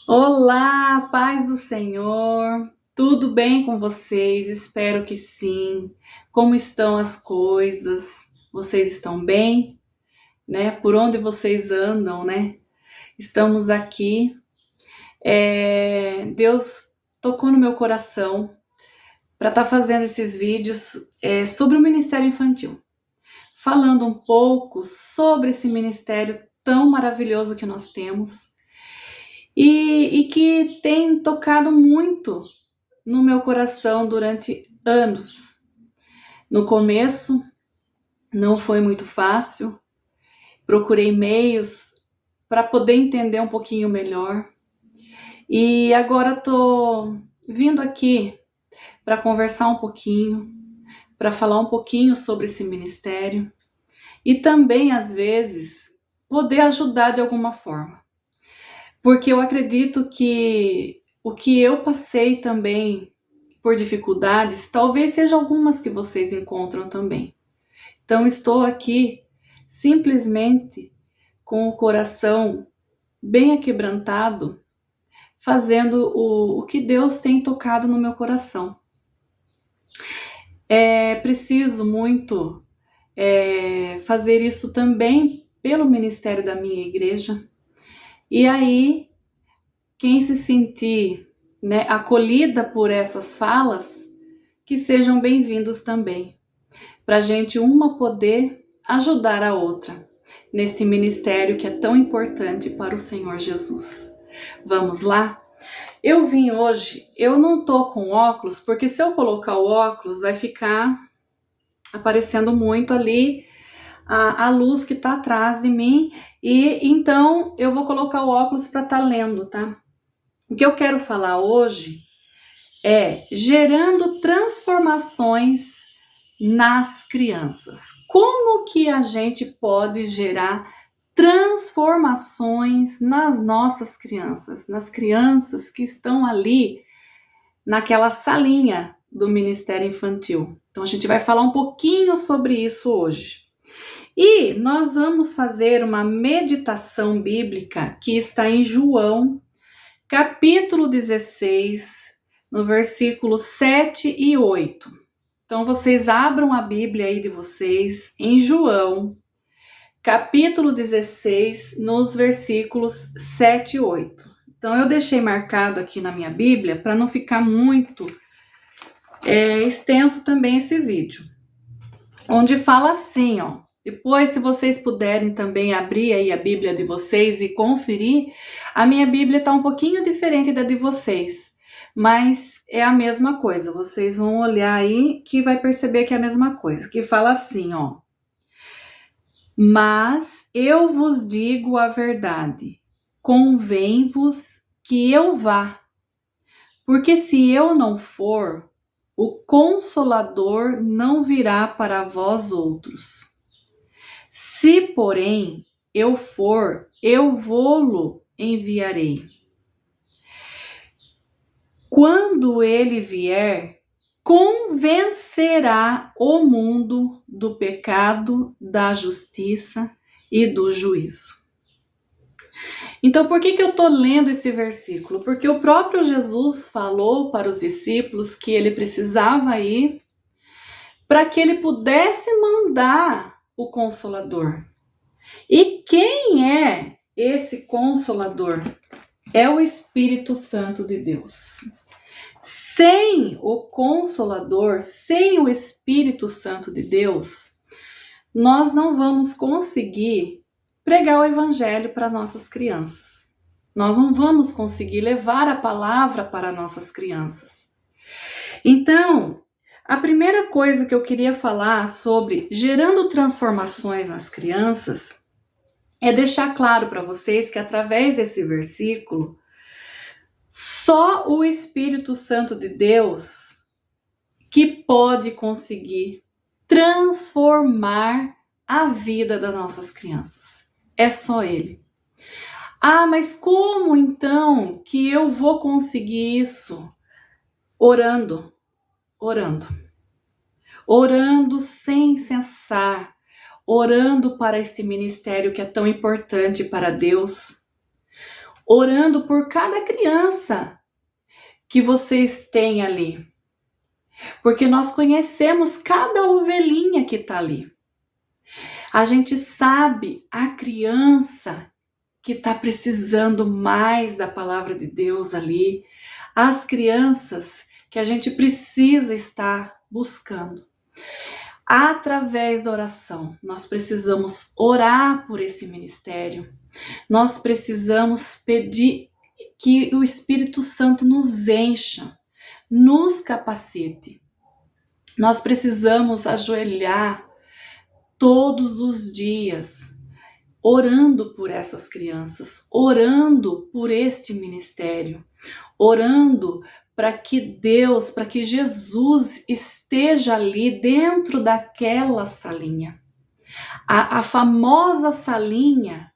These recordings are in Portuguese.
Olá, paz do Senhor. Tudo bem com vocês? Espero que sim. Como estão as coisas? Vocês estão bem, né? Por onde vocês andam, né? Estamos aqui. Deus tocou no meu coração para estar fazendo esses vídeos sobre o Ministério Infantil, falando um pouco sobre esse ministério tão maravilhoso que nós temos e que tem tocado muito no meu coração durante anos. No começo não foi muito fácil, procurei meios para poder entender um pouquinho melhor. E agora estou vindo aqui para conversar um pouquinho, para falar um pouquinho sobre esse ministério e também, às vezes, poder ajudar de alguma forma. Porque eu acredito que o que eu passei também por dificuldades, talvez sejam algumas que vocês encontram também. Então, estou aqui simplesmente com o coração bem aquebrantado, fazendo o que Deus tem tocado no meu coração. É preciso muito fazer isso também pelo ministério da minha igreja. E aí, quem se sentir, acolhida por essas falas, que sejam bem-vindos também, para a gente uma poder ajudar a outra nesse ministério que é tão importante para o Senhor Jesus. Vamos lá? Eu vim hoje, eu não tô com óculos, porque se eu colocar o óculos vai ficar aparecendo muito ali a luz que tá atrás de mim, e então eu vou colocar o óculos para estar lendo, tá? O que eu quero falar hoje é gerando transformações nas crianças. Como que a gente pode gerar transformações nas nossas crianças, nas crianças que estão ali naquela salinha do Ministério Infantil? Então a gente vai falar um pouquinho sobre isso hoje. E nós vamos fazer uma meditação bíblica que está em João, capítulo 16, no versículo 7 e 8. Então, vocês abram a Bíblia aí de vocês em João, capítulo 16, nos versículos 7 e 8. Então, eu deixei marcado aqui na minha Bíblia para não ficar muito extenso também esse vídeo. Onde fala assim, ó. Depois, se vocês puderem também abrir aí a Bíblia de vocês e conferir, a minha Bíblia está um pouquinho diferente da de vocês, mas é a mesma coisa. Vocês vão olhar aí que vai perceber que é a mesma coisa. Que fala assim, ó. Mas eu vos digo a verdade, convém-vos que eu vá, porque se eu não for, o Consolador não virá para vós outros. Se, porém, eu for, eu vô-lo enviarei. Quando ele vier, convencerá o mundo do pecado, da justiça e do juízo. Então, por que eu estou lendo esse versículo? Porque o próprio Jesus falou para os discípulos que ele precisava ir para que ele pudesse mandar o Consolador. E quem é esse Consolador? É o Espírito Santo de Deus. Sem o Consolador, sem o Espírito Santo de Deus, nós não vamos conseguir pregar o Evangelho para nossas crianças. Nós não vamos conseguir levar a palavra para nossas crianças. Então, a primeira coisa que eu queria falar sobre gerando transformações nas crianças é deixar claro para vocês que através desse versículo, só o Espírito Santo de Deus que pode conseguir transformar a vida das nossas crianças. É só Ele. Ah, mas como então que eu vou conseguir isso? Orando sem cessar, orando para esse ministério que é tão importante para Deus, orando por cada criança que vocês têm ali, porque nós conhecemos cada ovelhinha que está ali. A gente sabe a criança que está precisando mais da palavra de Deus ali, as crianças que a gente precisa estar buscando. Através da oração, nós precisamos orar por esse ministério, nós precisamos pedir que o Espírito Santo nos encha, nos capacite. Nós precisamos ajoelhar todos os dias, orando por essas crianças, orando por este ministério, orando para que Deus, para que Jesus esteja ali dentro daquela salinha. A famosa salinha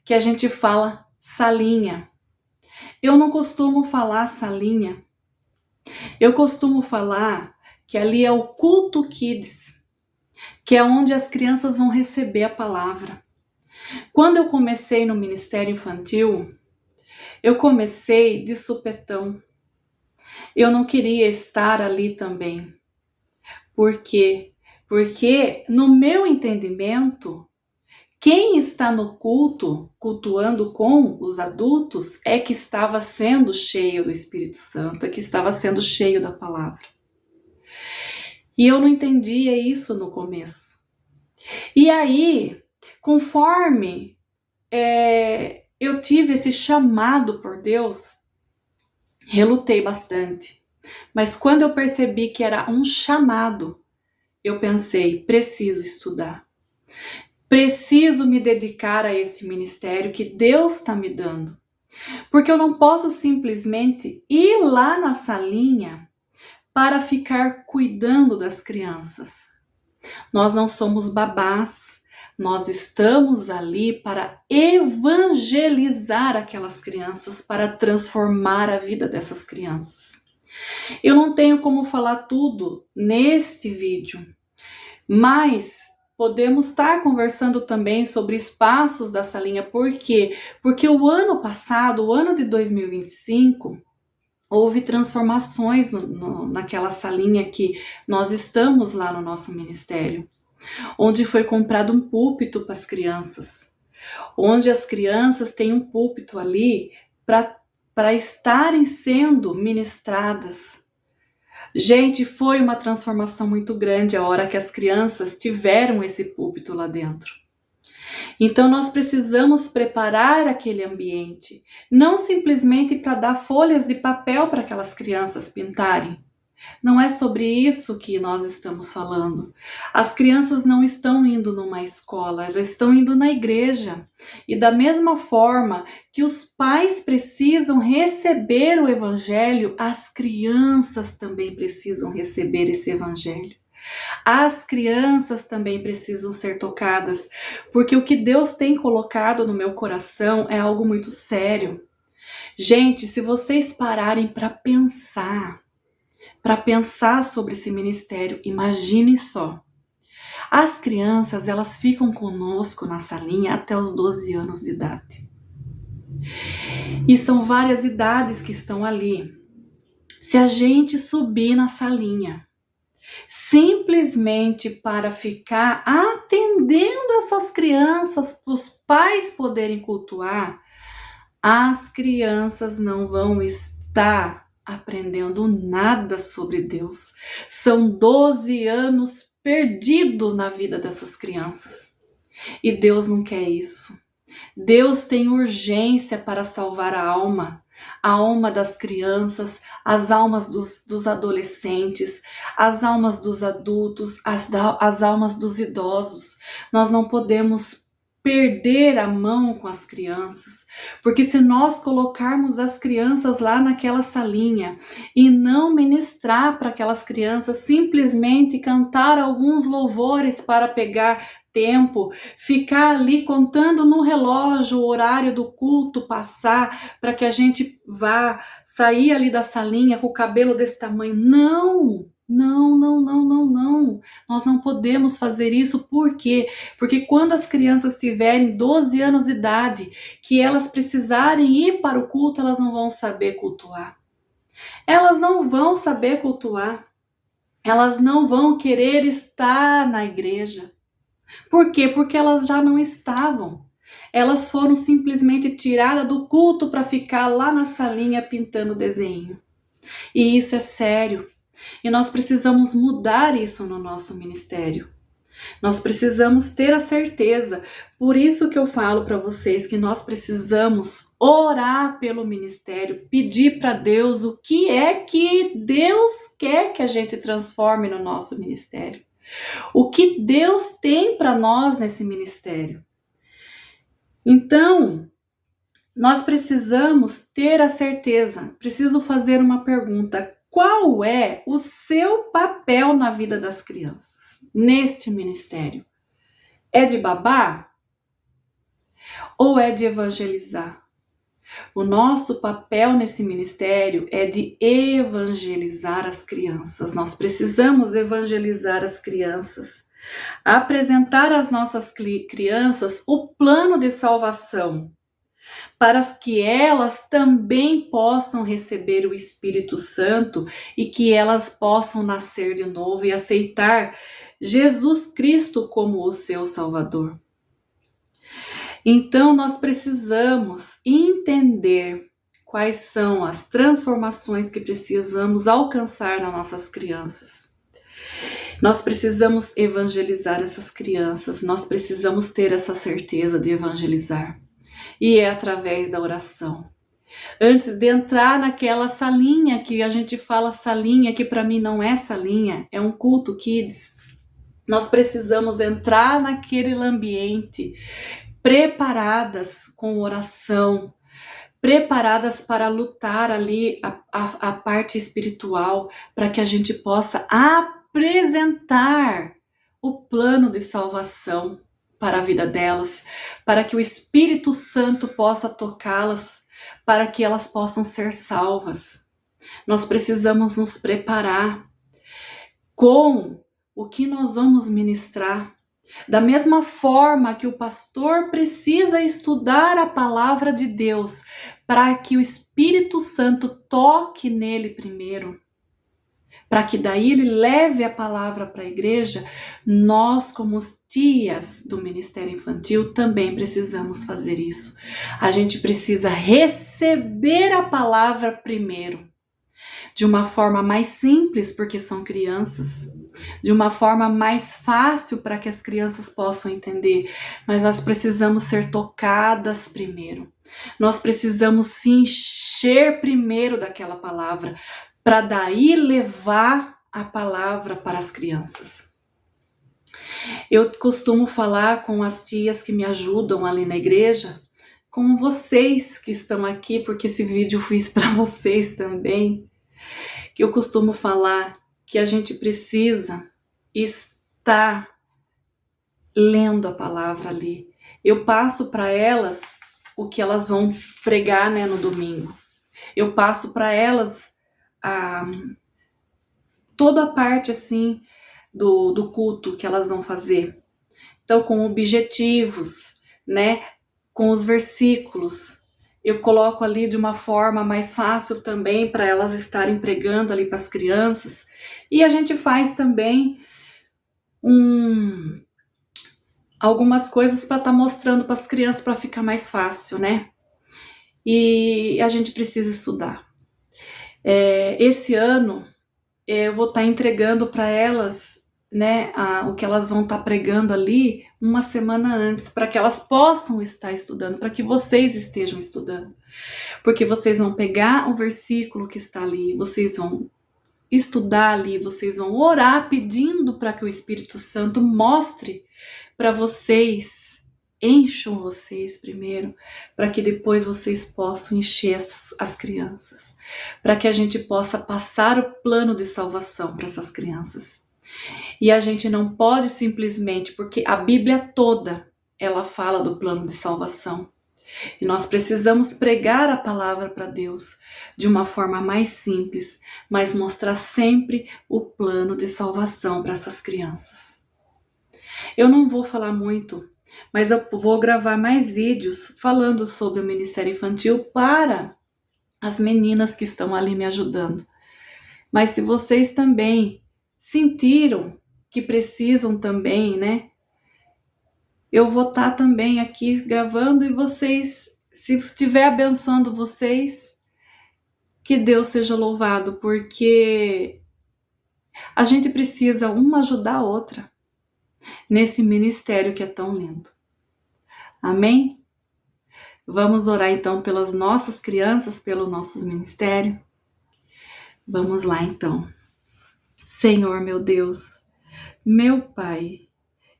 que a gente fala salinha. Eu não costumo falar salinha. Eu costumo falar que ali é o culto kids, que é onde as crianças vão receber a palavra. Quando eu comecei no ministério infantil, eu comecei de supetão. Eu não queria estar ali também. Por quê? Porque no meu entendimento, quem está no culto, cultuando com os adultos, é que estava sendo cheio do Espírito Santo, é que estava sendo cheio da palavra. E eu não entendia isso no começo. E aí, conforme eu tive esse chamado por Deus, relutei bastante. Mas quando eu percebi que era um chamado, eu pensei, preciso estudar. Preciso me dedicar a esse ministério que Deus está me dando. Porque eu não posso simplesmente ir lá na salinha para ficar cuidando das crianças. Nós não somos babás. Nós estamos ali para evangelizar aquelas crianças, para transformar a vida dessas crianças. Eu não tenho como falar tudo neste vídeo, mas podemos estar conversando também sobre espaços da salinha. Por quê? Porque o ano passado, o ano de 2025, houve transformações naquela salinha que nós estamos lá no nosso ministério, onde foi comprado um púlpito para as crianças, onde as crianças têm um púlpito ali para estarem sendo ministradas. Gente, foi uma transformação muito grande a hora que as crianças tiveram esse púlpito lá dentro. Então nós precisamos preparar aquele ambiente, não simplesmente para dar folhas de papel para aquelas crianças pintarem. Não é sobre isso que nós estamos falando. As crianças não estão indo numa escola, elas estão indo na igreja. E da mesma forma que os pais precisam receber o evangelho, as crianças também precisam receber esse evangelho. As crianças também precisam ser tocadas, porque o que Deus tem colocado no meu coração é algo muito sério. Gente, se vocês pararem para pensar sobre esse ministério, imagine só. As crianças, elas ficam conosco na salinha até os 12 anos de idade. E são várias idades que estão ali. Se a gente subir na salinha, simplesmente para ficar atendendo essas crianças, para os pais poderem cultuar, as crianças não vão estar aprendendo nada sobre Deus. São 12 anos perdidos na vida dessas crianças. E Deus não quer isso. Deus tem urgência para salvar a alma das crianças, as almas dos adolescentes, as almas dos adultos, as almas dos idosos. Nós não podemos perder a mão com as crianças, porque se nós colocarmos as crianças lá naquela salinha e não ministrar para aquelas crianças, simplesmente cantar alguns louvores para pegar tempo, ficar ali contando no relógio o horário do culto passar para que a gente vá sair ali da salinha com o cabelo desse tamanho, Não, não, não, não, não. Nós não podemos fazer isso. Por quê? Porque quando as crianças tiverem 12 anos de idade, que elas precisarem ir para o culto, elas não vão saber cultuar. Elas não vão saber cultuar. Elas não vão querer estar na igreja. Por quê? Porque elas já não estavam. Elas foram simplesmente tiradas do culto para ficar lá na salinha pintando desenho. E isso é sério. E nós precisamos mudar isso no nosso ministério. Nós precisamos ter a certeza. Por isso que eu falo para vocês que nós precisamos orar pelo ministério, pedir para Deus o que é que Deus quer que a gente transforme no nosso ministério. O que Deus tem para nós nesse ministério. Então, nós precisamos ter a certeza. Preciso fazer uma pergunta. Qual é o seu papel na vida das crianças, neste ministério? É de babá? Ou é de evangelizar? O nosso papel nesse ministério é de evangelizar as crianças. Nós precisamos evangelizar as crianças. Apresentar às nossas crianças o plano de salvação, para que elas também possam receber o Espírito Santo e que elas possam nascer de novo e aceitar Jesus Cristo como o seu Salvador. Então, nós precisamos entender quais são as transformações que precisamos alcançar nas nossas crianças. Nós precisamos evangelizar essas crianças, nós precisamos ter essa certeza de evangelizar. E é através da oração. Antes de entrar naquela salinha, que a gente fala salinha, que para mim não é salinha, é um culto kids. Nós precisamos entrar naquele ambiente preparadas com oração, preparadas para lutar ali a parte espiritual, para que a gente possa apresentar o plano de salvação para a vida delas, para que o Espírito Santo possa tocá-las, para que elas possam ser salvas. Nós precisamos nos preparar com o que nós vamos ministrar. Da mesma forma que o pastor precisa estudar a palavra de Deus, para que o Espírito Santo toque nele primeiro, para que daí ele leve a palavra para a igreja, nós, como tias do Ministério Infantil, também precisamos fazer isso. A gente precisa receber a palavra primeiro, de uma forma mais simples, porque são crianças, de uma forma mais fácil para que as crianças possam entender, mas nós precisamos ser tocadas primeiro. Nós precisamos se encher primeiro daquela palavra, para daí levar a palavra para as crianças. Eu costumo falar com as tias que me ajudam ali na igreja, com vocês que estão aqui, porque esse vídeo eu fiz para vocês também, que eu costumo falar que a gente precisa estar lendo a palavra ali. Eu passo para elas o que elas vão pregar, né, no domingo. Eu passo para elas toda a parte assim do culto que elas vão fazer. Então, com objetivos, né, com os versículos, eu coloco ali de uma forma mais fácil também para elas estarem pregando ali para as crianças. E a gente faz também algumas coisas para estar mostrando para as crianças, para ficar mais fácil, né? E a gente precisa estudar. Esse ano eu vou estar entregando para elas, né, o que elas vão estar pregando ali uma semana antes, para que elas possam estar estudando, para que vocês estejam estudando. Porque vocês vão pegar o versículo que está ali, vocês vão estudar ali, vocês vão orar pedindo para que o Espírito Santo mostre para vocês, encham vocês primeiro, para que depois vocês possam encher as crianças, para que a gente possa passar o plano de salvação para essas crianças. E a gente não pode simplesmente, porque a Bíblia toda, ela fala do plano de salvação. E nós precisamos pregar a palavra para Deus de uma forma mais simples, mas mostrar sempre o plano de salvação para essas crianças. Eu não vou falar muito, mas eu vou gravar mais vídeos falando sobre o Ministério Infantil para as meninas que estão ali me ajudando. Mas se vocês também sentiram que precisam também, né? Eu vou estar também aqui gravando e vocês, se estiver abençoando vocês, que Deus seja louvado, porque a gente precisa uma ajudar a outra nesse ministério que é tão lindo. Amém? Vamos orar então pelas nossas crianças, pelo nosso ministério. Vamos lá então. Senhor meu Deus, meu Pai,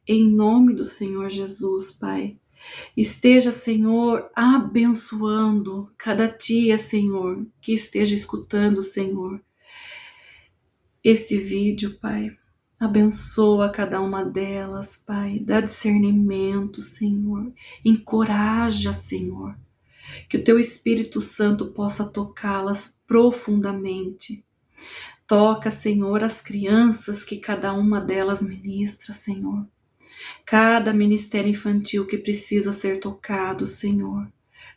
em nome do Senhor Jesus, Pai, esteja, Senhor, abençoando cada tia, Senhor, que esteja escutando, Senhor, esse vídeo, Pai. Abençoa cada uma delas, Pai. Dá discernimento, Senhor. Encoraja, Senhor. Que o Teu Espírito Santo possa tocá-las profundamente. Toca, Senhor, as crianças que cada uma delas ministra, Senhor. Cada ministério infantil que precisa ser tocado, Senhor.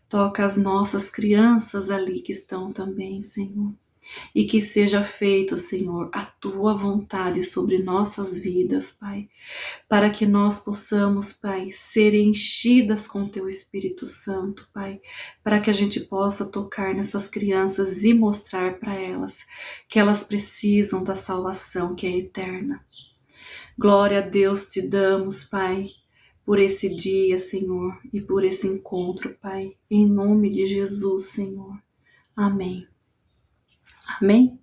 Toca as nossas crianças ali que estão também, Senhor. E que seja feito, Senhor, a Tua vontade sobre nossas vidas, Pai. Para que nós possamos, Pai, ser enchidas com Teu Espírito Santo, Pai. Para que a gente possa tocar nessas crianças e mostrar para elas que elas precisam da salvação que é eterna. Glória a Deus te damos, Pai, por esse dia, Senhor, e por esse encontro, Pai. Em nome de Jesus, Senhor. Amém. Amém?